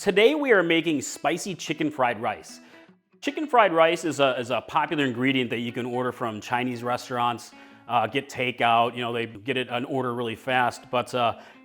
Today we are making spicy chicken fried rice. Chicken fried rice is a popular ingredient that you can order from Chinese restaurants, get takeout. You know, they get it an order really fast, but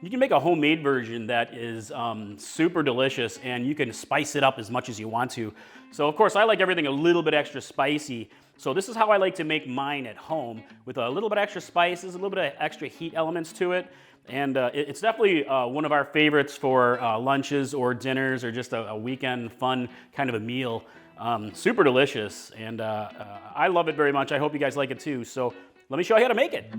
you can make a homemade version that is super delicious, and you can spice it up as much as you want to. So of course I like everything a little bit extra spicy. So this is how I like to make mine at home, with a little bit extra spices, a little bit of extra heat elements to it. And it's definitely one of our favorites for lunches or dinners or just a weekend fun kind of a meal. Super delicious, and I love it very much. I hope you guys like it too. So let me show you how to make it.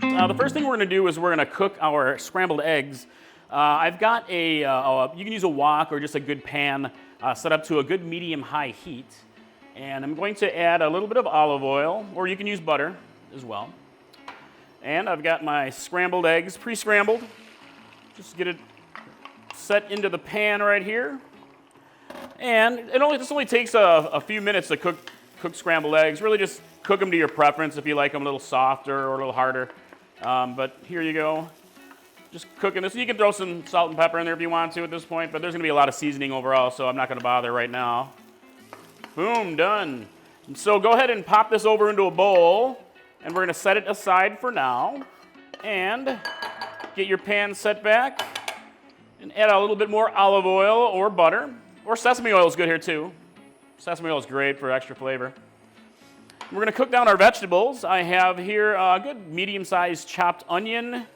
The first thing we're going to do is we're going to cook our scrambled eggs. I've got you can use a wok or just a good pan set up to a good medium-high heat. And I'm going to add a little bit of olive oil, or you can use butter as well. And I've got my scrambled eggs pre-scrambled. Just get it set into the pan right here. And this only takes a few minutes to cook scrambled eggs. Really just cook them to your preference if you like them a little softer or a little harder. But here you go. Just cooking this. You can throw some salt and pepper in there if you want to at this point, but there's going to be a lot of seasoning overall, so I'm not going to bother right now. Boom, done. And so go ahead and pop this over into a bowl. And we're going to set it aside for now, and get your pan set back, and add a little bit more olive oil or butter, or sesame oil is good here too. Sesame oil is great for extra flavor. We're going to cook down our vegetables. I have here a good medium-sized chopped onion,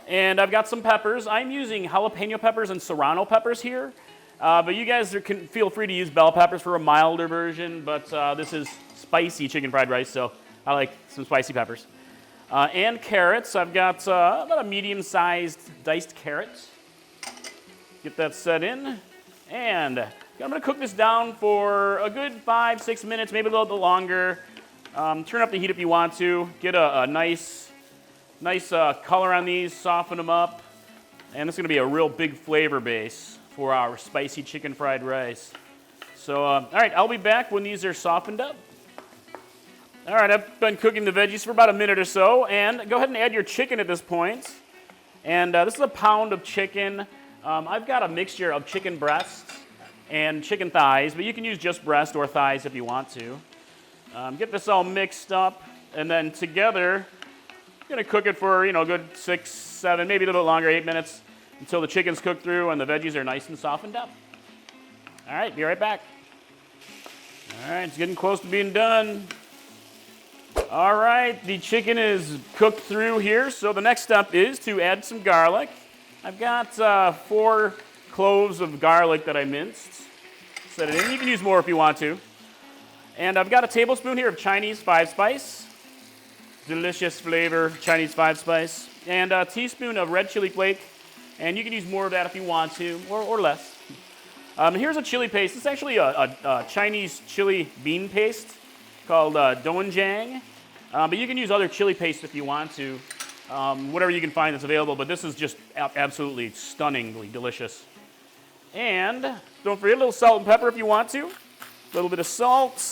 and I've got some peppers. I'm using jalapeno peppers and serrano peppers here, but you guys can feel free to use bell peppers for a milder version, but this is spicy chicken fried rice, so I like some spicy peppers. And carrots. I've got about a medium-sized diced carrot. Get that set in. And I'm going to cook this down for a good 5-6 minutes, maybe a little bit longer. Turn up the heat if you want to. Get a nice color on these, soften them up. And this is going to be a real big flavor base for our spicy chicken fried rice. So, all right, I'll be back when these are softened up. All right, I've been cooking the veggies for about a minute or so, and go ahead and add your chicken at this point. And this is a pound of chicken. I've got a mixture of chicken breasts and chicken thighs, but you can use just breast or thighs if you want to. Get this all mixed up, and then together, I'm going to cook it for, a good 6, 7, maybe a little bit longer, 8 minutes, until the chicken's cooked through and the veggies are nice and softened up. All right, be right back. All right, it's getting close to being done. All right, the chicken is cooked through here, so the next step is to add some garlic. I've got 4 cloves of garlic that I minced. Set it in. You can use more if you want to. And I've got a tablespoon here of Chinese 5-spice. Delicious flavor, Chinese 5-spice. And a teaspoon of red chili flake. And you can use more of that if you want to, or less. Here's a chili paste. It's actually a Chinese chili bean paste called doenjang. But you can use other chili paste if you want to, whatever you can find that's available, but this is just absolutely stunningly delicious. And don't forget a little salt and pepper if you want to, a little bit of salt,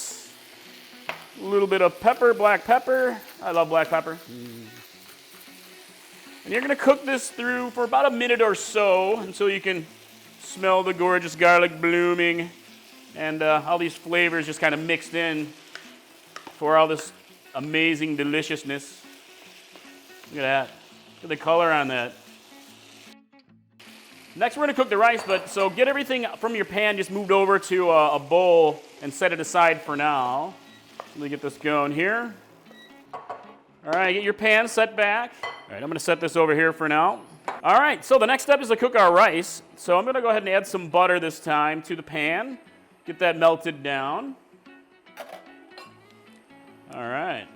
a little bit of pepper, black pepper. I love black pepper. And you're going to cook this through for about a minute or so until you can smell the gorgeous garlic blooming and all these flavors just kind of mixed in for all this amazing deliciousness. Look at that. Look at the color on that. Next, we're going to cook the rice, so get everything from your pan just moved over to a bowl and set it aside for now. Let me get this going here. All right, get your pan set back. All right, I'm going to set this over here for now. All right, so the next step is to cook our rice. So I'm going to go ahead and add some butter this time to the pan. Get that melted down. All right.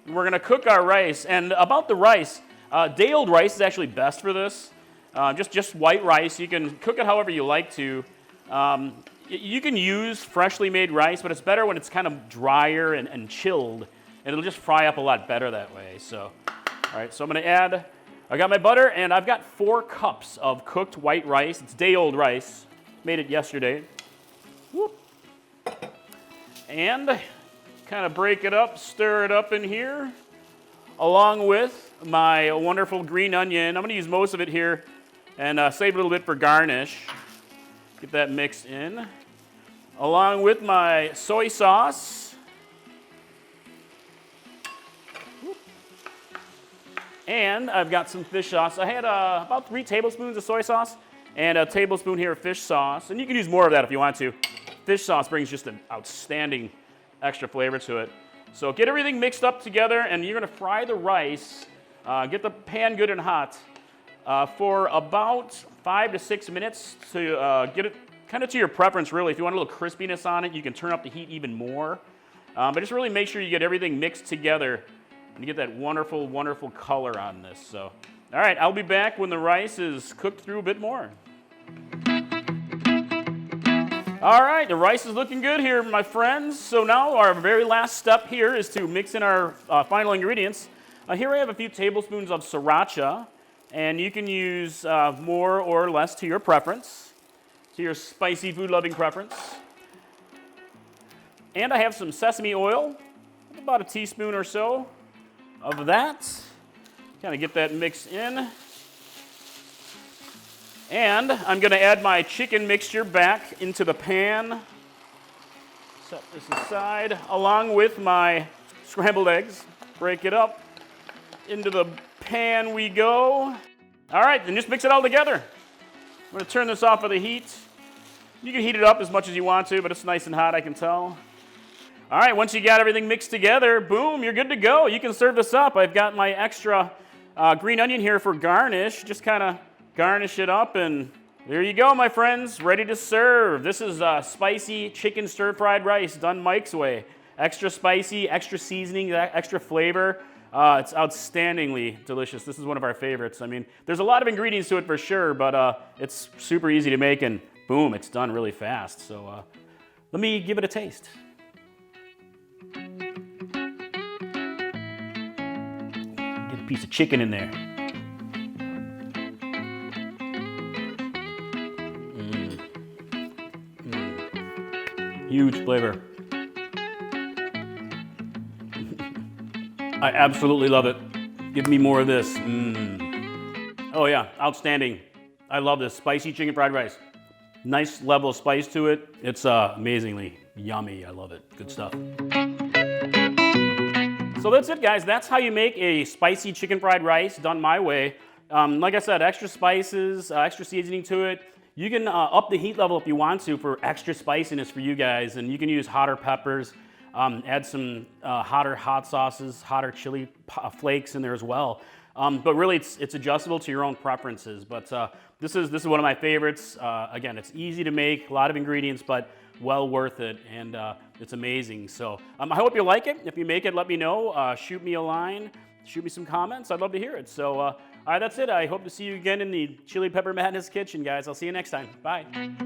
We're going to cook our rice. And about the rice, day-old rice is actually best for this. Just white rice. You can cook it however you like to. You can use freshly made rice, but it's better when it's kind of drier and chilled. And it'll just fry up a lot better that way. So, all right, so I'm going to add, I got my butter, and I've got 4 cups of cooked white rice. It's day-old rice. Made it yesterday. Whoop. And kind of break it up, stir it up in here, along with my wonderful green onion. I'm going to use most of it here and save a little bit for garnish. Get that mixed in. Along with my soy sauce. And I've got some fish sauce. I had about 3 tablespoons of soy sauce and a tablespoon here of fish sauce. And you can use more of that if you want to. Fish sauce brings just an outstanding extra flavor to it. So get everything mixed up together, and you're going to fry the rice. Get the pan good and hot for about 5 to 6 minutes to get it kind of to your preference, really. If you want a little crispiness on it, you can turn up the heat even more. But just really make sure you get everything mixed together and you get that wonderful, wonderful color on this. So, all right, I'll be back when the rice is cooked through a bit more. All right, the rice is looking good here, my friends. So now our very last step here is to mix in our final ingredients. Here I have a few tablespoons of sriracha, and you can use more or less to your preference, to your spicy food-loving preference. And I have some sesame oil, about a teaspoon or so of that. Kind of get that mixed in. And I'm going to add my chicken mixture back into the pan. Set this aside, along with my scrambled eggs. Break it up. Into the pan we go. All right, then just mix it all together. I'm going to turn this off of the heat. You can heat it up as much as you want to, but it's nice and hot, I can tell. All right, once you got everything mixed together, boom, you're good to go. You can serve this up. I've got my extra green onion here for garnish. Just kind of garnish it up, and there you go, my friends, ready to serve. This is spicy chicken stir-fried rice done Mike's way. Extra spicy, extra seasoning, extra flavor. It's outstandingly delicious. This is one of our favorites. I mean, there's a lot of ingredients to it for sure, but it's super easy to make, and boom, it's done really fast. So let me give it a taste. Get a piece of chicken in there. Huge flavor. I absolutely love it. Give me more of this. Oh yeah, outstanding. I love this spicy chicken fried rice. Nice level of spice to it. It's amazingly yummy. I love it. Good stuff. So that's it, guys. That's how you make a spicy chicken fried rice done my way. Like I said, extra spices, extra seasoning to it. You can up the heat level if you want to for extra spiciness for you guys, and you can use hotter peppers, add some hotter hot sauces, hotter chili flakes in there as well. But really, it's adjustable to your own preferences. But this is one of my favorites. Again, it's easy to make, a lot of ingredients, but well worth it, and it's amazing. So I hope you like it. If you make it, let me know. Shoot me a line. Shoot me some comments. I'd love to hear it. So, all right, that's it. I hope to see you again in the Chili Pepper Madness kitchen, guys. I'll see you next time. Bye.